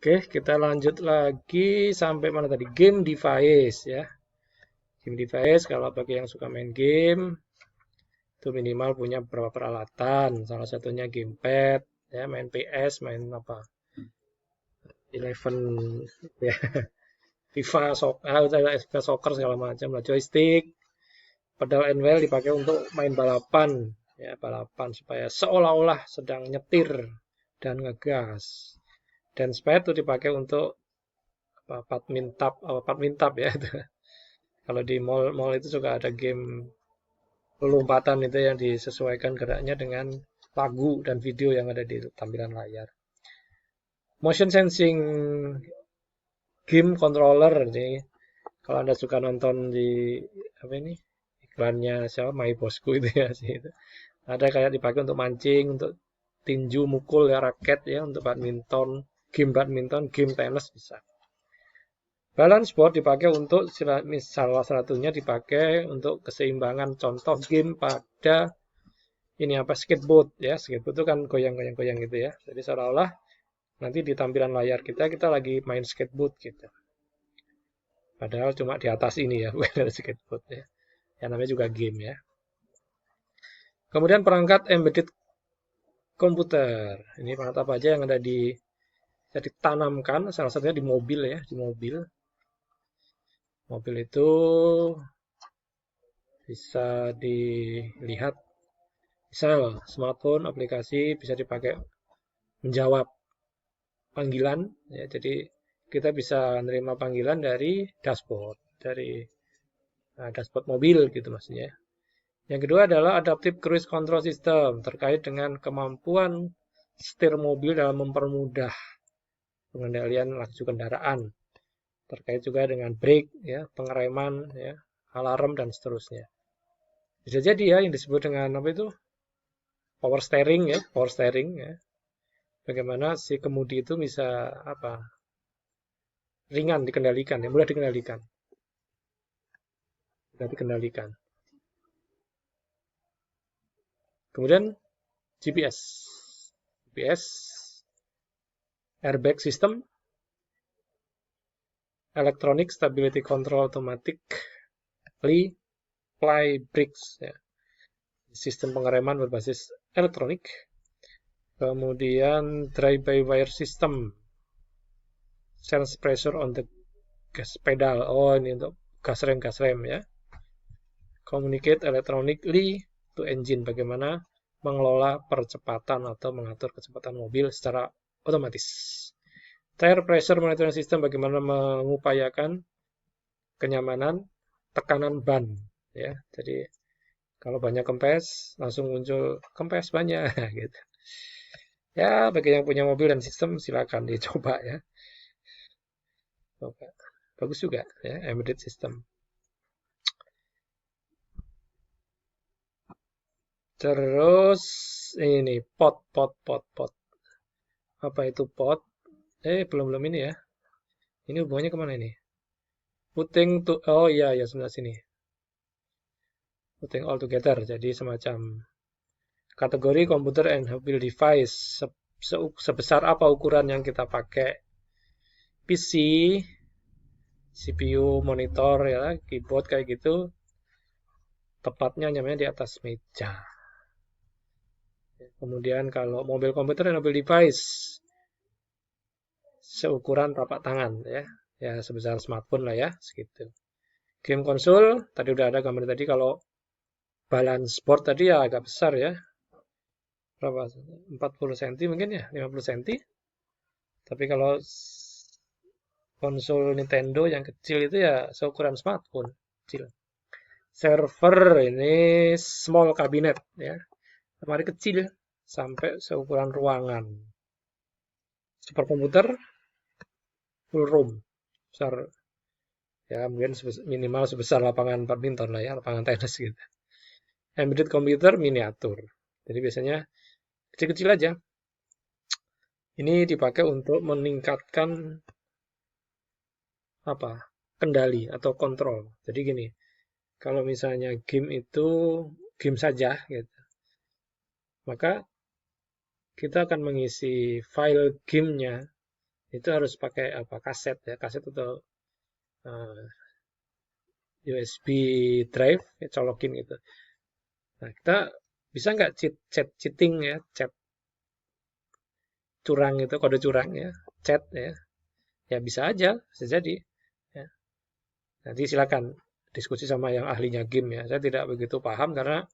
Oke, kita lanjut lagi sampai mana tadi? Game device ya. Game device kalau bagi yang suka main game itu minimal punya beberapa peralatan. Salah satunya gamepad ya, main PS, main apa? Eleven ya, FIFA, soccer segala macam lah, joystick, pedal and wheel dipakai untuk main balapan ya, balapan supaya seolah-olah sedang nyetir dan ngegas. Dan sepeda itu dipakai untuk apa, badminton ya. Kalau di mall-mall itu juga ada game lompatan itu yang disesuaikan geraknya dengan lagu dan video yang ada di tampilan layar. Motion sensing game controller ini, kalau Anda suka nonton di apa ini iklannya siapa My Bosku itu ya sih itu. Ada kayak dipakai untuk mancing, untuk tinju, mukul ya, raket ya, untuk badminton, game tenis bisa. Balance board dipakai untuk salah satunya dipakai untuk keseimbangan. Contoh game pada ini apa skateboard ya, skateboard itu kan goyang-goyang-goyang gitu ya. Jadi seolah-olah nanti di tampilan layar kita lagi main skateboard gitu. Padahal cuma di atas ini ya, bukan ada skateboard ya. Yang namanya juga game ya. Kemudian perangkat embedded komputer. Ini perangkat apa aja yang ada di bisa ditanamkan, salah satunya di mobil ya, di mobil. Mobil itu bisa dilihat, misal smartphone aplikasi bisa dipakai menjawab panggilan ya. Jadi kita bisa menerima panggilan dari dashboard, dari dashboard mobil gitu maksudnya. Yang kedua adalah Adaptive Cruise Control System, terkait dengan kemampuan setir mobil dalam mempermudah pengendalian laju kendaraan, terkait juga dengan brake ya, pengereman ya, alarm dan seterusnya. Bisa jadi ya yang disebut dengan apa itu? Power steering ya. Bagaimana si kemudi itu bisa apa? Ringan dikendalikan ya, mudah dikendalikan. Mudah dikendalikan. Kemudian GPS. GPS, airbag system, electronic stability control automatically fly brakes ya. Sistem pengereman berbasis elektronik. Kemudian drive-by-wire system, sense pressure on the gas pedal. Oh, ini untuk gas rem ya. Communicate electronically to engine, bagaimana mengelola percepatan atau mengatur kecepatan mobil secara otomatis. Tire pressure monitoring system, bagaimana mengupayakan kenyamanan tekanan ban ya. Jadi kalau banyak kempes langsung muncul kempes banyak gitu. Ya, bagi yang punya mobil dan sistem silakan dicoba ya. Coba. Bagus juga ya, embedded system. Terus ini pot. Apa itu pot? Belum ini ya. Ini hubungannya kemana ini? Oh iya ya, sebelah sini. Putting all together. Jadi semacam kategori komputer and mobile device. Sebesar apa ukuran yang kita pakai? PC, CPU, monitor ya, keyboard kayak gitu. Tepatnya namanya di atas meja. Kemudian kalau mobil komputer dan mobile device seukuran telapak tangan ya. Ya sebesar smartphone lah ya, segitu. Game konsol tadi udah ada gambar tadi, kalau balance board tadi ya agak besar ya. Berapa? 40 cm mungkin ya, 50 cm. Tapi kalau konsol Nintendo yang kecil itu ya seukuran smartphone, kecil. Server ini small cabinet ya. Lemari kecil sampai seukuran ruangan. Superkomputer full room. Besar ya, mungkin minimal sebesar lapangan badminton lah ya, lapangan tenis gitu. Embedded computer miniatur. Jadi biasanya kecil-kecil aja. Ini dipakai untuk meningkatkan apa? Kendali atau kontrol. Jadi gini, kalau misalnya game itu game saja gitu, maka kita akan mengisi file gamenya itu harus pakai apa, kaset ya, kaset atau USB drive, ya, colokin gitu. Nah, kita bisa nggak cheating ya, chat curang itu, kode curang ya, chat ya, ya bisa aja, bisa jadi. Ya. Nanti silakan diskusi sama yang ahlinya game ya. Saya tidak begitu paham karena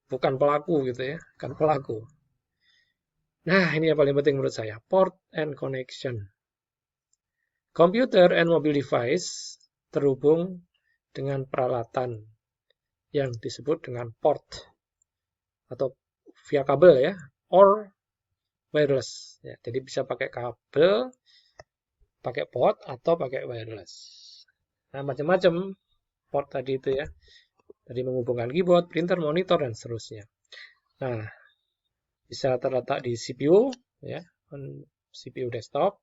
bukan pelaku gitu ya, bukan pelaku. Nah, ini yang paling penting menurut saya, port and connection. Computer and mobile device terhubung dengan peralatan yang disebut dengan port atau via kabel ya, or wireless. Ya, jadi bisa pakai kabel, pakai port atau pakai wireless. Nah, macam-macam port tadi itu ya. Tadi menghubungkan keyboard, printer, monitor dan seterusnya. Nah, bisa terletak di CPU ya, CPU desktop,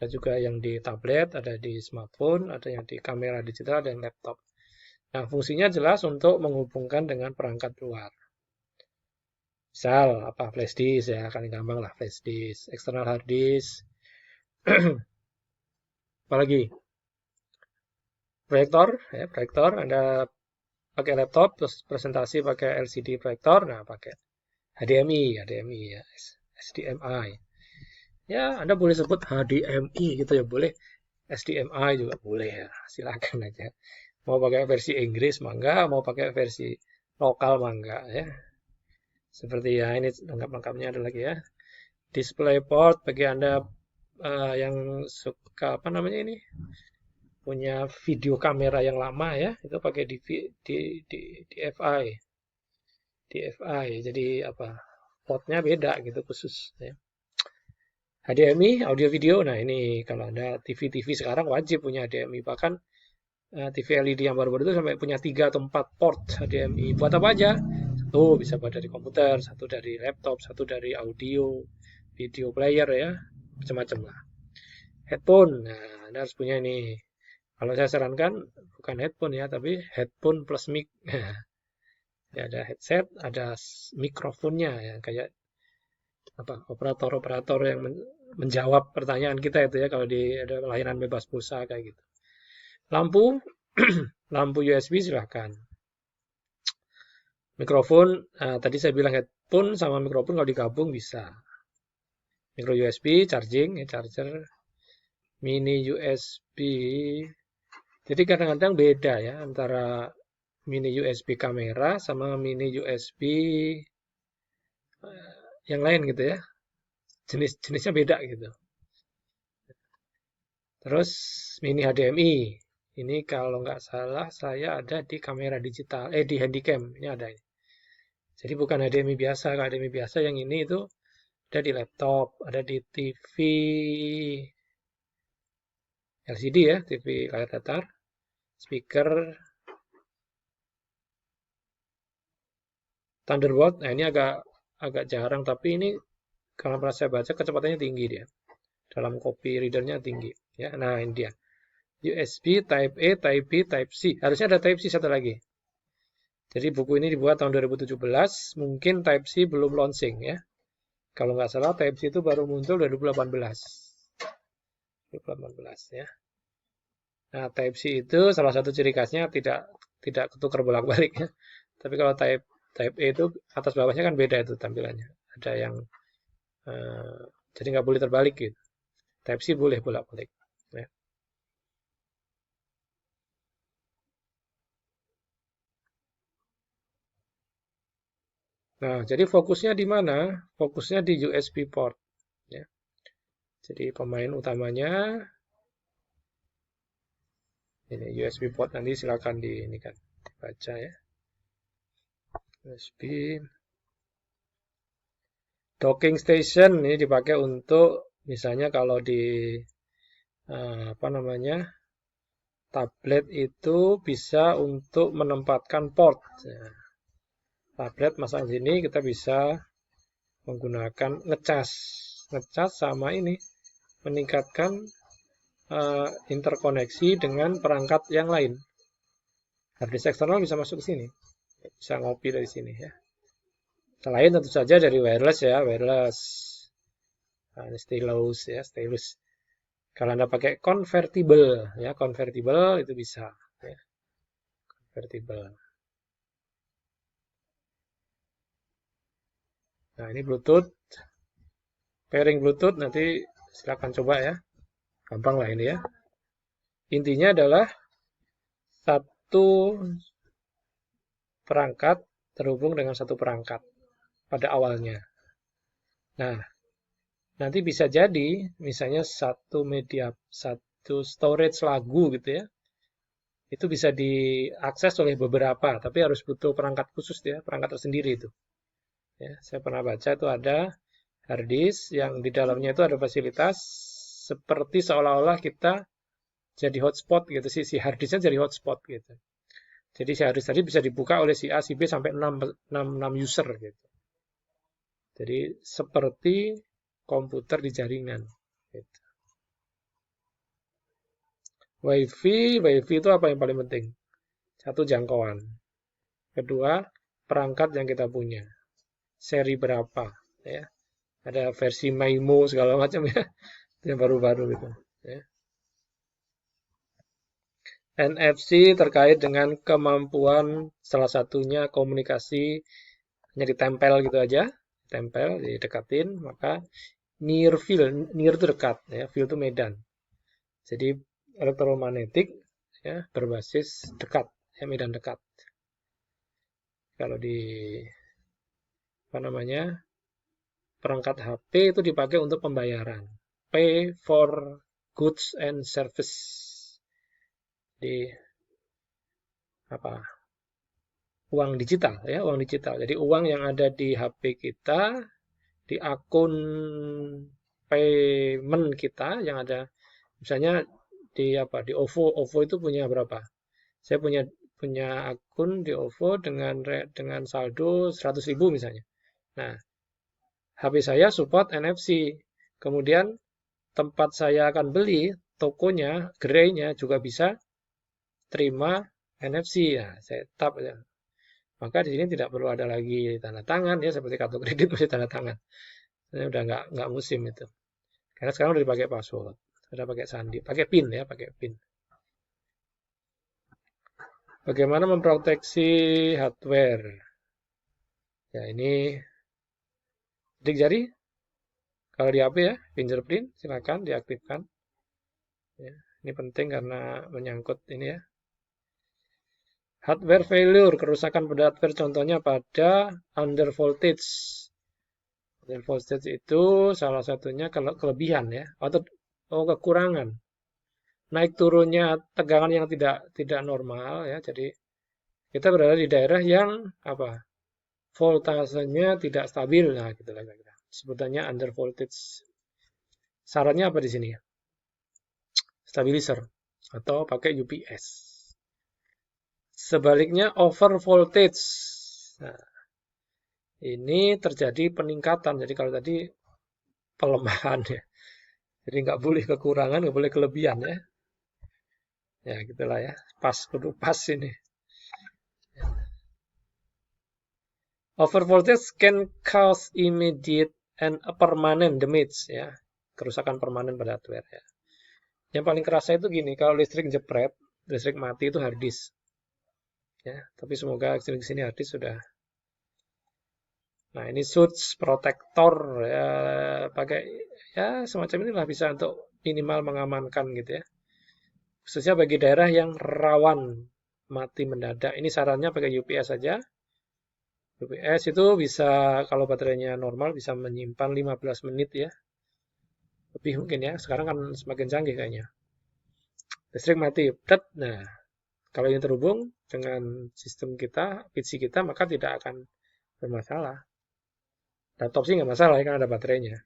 ada juga yang di tablet, ada di smartphone, ada yang di kamera digital dan laptop. Nah, fungsinya jelas untuk menghubungkan dengan perangkat luar. Misal apa, flash disk ya, kan gampang lah, flash disk, external hard disk. Apalagi proyektor ya, proyektor Anda pakai laptop terus presentasi pakai LCD proyektor, nah pakai HDMI ya, HDMI. Ya, Anda boleh sebut HDMI gitu ya, boleh. HDMI juga boleh ya, silakan aja. Mau pakai versi Inggris mangga, mau pakai versi lokal mangga ya. Seperti ya, ini lengkap-lengkapnya ada lagi ya. DisplayPort bagi Anda yang suka apa namanya ini, punya video kamera yang lama ya, itu pakai DFI. DFI. Jadi apa? Portnya beda gitu khusus ya. HDMI audio video. Nah, ini kalau Anda TV sekarang wajib punya HDMI, bahkan TV LED yang baru-baru itu sampai punya 3 atau 4 port HDMI. Buat apa aja? Satu bisa buat dari komputer, satu dari laptop, satu dari audio, video player ya, macam-macam lah. Headphone, nah Anda harus punya ini. Kalau saya sarankan bukan headphone ya, tapi headphone plus mic. Ya, ada headset, ada mikrofonnya ya, kayak apa, operator-operator yang menjawab pertanyaan kita itu ya, kalau di ada layanan bebas pulsa kayak gitu. Lampu, lampu USB silahkan. Mikrofon, tadi saya bilang headphone sama mikrofon kalau digabung bisa. Micro USB, charging, ya, charger, mini USB. Jadi kadang-kadang beda ya antara mini USB kamera sama mini USB yang lain gitu ya. Jenisnya beda gitu. Terus mini HDMI. Ini kalau nggak salah saya ada di kamera digital, di handycam. Ini ada. Jadi bukan HDMI biasa. Kalau HDMI biasa yang ini itu ada di laptop, ada di TV LCD ya, TV layar datar, speaker, Thunderbolt. Nah, ini agak jarang, tapi ini kalau pernah saya baca kecepatannya tinggi dia. Dalam copy readernya tinggi. Ya, nah ini dia. USB Type A, Type B, Type C. Harusnya ada Type C satu lagi. Jadi buku ini dibuat tahun 2017, mungkin Type C belum launching ya. Kalau nggak salah Type C itu baru muncul 2018. 2018 ya. Nah, Type C itu salah satu ciri khasnya tidak ketukar bolak-balik ya. Tapi kalau Type A itu atas bawahnya kan beda itu tampilannya. Ada yang jadi nggak boleh terbalik gitu. Type C boleh bolak-balik. Ya. Nah, jadi fokusnya di mana? Fokusnya di USB port. Ya. Jadi pemain utamanya ini USB port, nanti silakan ini kan baca ya. USB docking station ini dipakai untuk misalnya kalau di apa namanya, tablet itu bisa untuk menempatkan port. Ya. Tablet masang sini kita bisa menggunakan ngecas sama ini meningkatkan interkoneksi dengan perangkat yang lain. Harddisk eksternal bisa masuk ke sini, bisa ngopi dari sini ya. Selain tentu saja dari wireless ya, wireless, nah, ini stylus ya, stylus. Kalau Anda pakai convertible, ya convertible itu bisa, ya, convertible. Nah, ini Bluetooth, pairing Bluetooth nanti silakan coba ya, gampang lah ini ya. Intinya adalah satu perangkat terhubung dengan satu perangkat pada awalnya. Nah, nanti bisa jadi misalnya satu media, satu storage lagu gitu ya, itu bisa diakses oleh beberapa, tapi harus butuh perangkat khusus ya, perangkat tersendiri itu. Ya, saya pernah baca itu ada hard disk yang di dalamnya itu ada fasilitas seperti seolah-olah kita jadi hotspot gitu sih, si hard disknya jadi hotspot gitu. Jadi si hard disk tadi bisa dibuka oleh si A, si B sampai 6 user gitu. Jadi seperti komputer di jaringan. Gitu. WiFi itu apa yang paling penting? Satu, jangkauan. Kedua, perangkat yang kita punya. Seri berapa? Ya. Ada versi MIMO segala macam ya. Yang baru-baru gitu. Ya. NFC terkait dengan kemampuan salah satunya komunikasi hanya ditempel gitu aja. Tempel, didekatin, maka near field, near itu dekat, ya, field itu medan. Jadi elektromagnetik ya berbasis dekat, ya, medan dekat. Kalau di apa namanya perangkat HP itu dipakai untuk pembayaran, pay for goods and service. Di apa uang digital ya, uang digital. Jadi uang yang ada di HP kita, di akun payment kita yang ada, misalnya di apa di OVO itu punya berapa? Saya punya akun di OVO dengan saldo 100.000 misalnya. Nah, HP saya support NFC. Kemudian tempat saya akan beli, tokonya, gerainya juga bisa terima NFC ya. Saya tap ya. Maka di sini tidak perlu ada lagi tanda tangan ya, seperti kartu kredit masih tanda tangan. Ini udah nggak musim itu. Karena sekarang udah dipakai password, udah pakai sandi, pakai PIN ya, pakai PIN. Bagaimana memproteksi hardware? Ya ini sidik jari. Kalau di HP ya, fingerprint silakan diaktifkan. Ya, ini penting karena menyangkut ini ya. Hardware failure, kerusakan pada hardware contohnya pada under voltage. Under voltage itu salah satunya kalau kelebihan ya, atau kekurangan. Naik turunnya tegangan yang tidak normal ya. Jadi kita berada di daerah yang apa? Voltasenya tidak stabil. Nah, gitu lah kira-kira. Sebutannya under voltage. Sarannya apa di sini ya? Stabilizer atau pakai UPS. Sebaliknya over voltage. Nah, ini terjadi peningkatan. Jadi kalau tadi pelemahan ya. Jadi nggak boleh kekurangan, nggak boleh kelebihan ya. Ya gitulah ya. Pas, kudu pas ini. Over voltage can cause immediate and permanent damage ya. Kerusakan permanen pada hardware ya. Yang paling kerasa itu gini, kalau listrik jepret, listrik mati itu hard disk. Ya, tapi semoga di sini hard disk sudah. Nah, ini switch protector ya, pakai ya semacam inilah bisa untuk minimal mengamankan gitu ya. Khususnya bagi daerah yang rawan mati mendadak. Ini sarannya pakai UPS saja. UPS itu bisa kalau baterainya normal bisa menyimpan 15 menit ya. Lebih mungkin ya. Sekarang kan semakin canggih kayaknya. Listrik mati, nah kalau yang terhubung dengan sistem kita, PC kita, maka tidak akan bermasalah. Laptop sih nggak masalah ya, kan ada baterainya.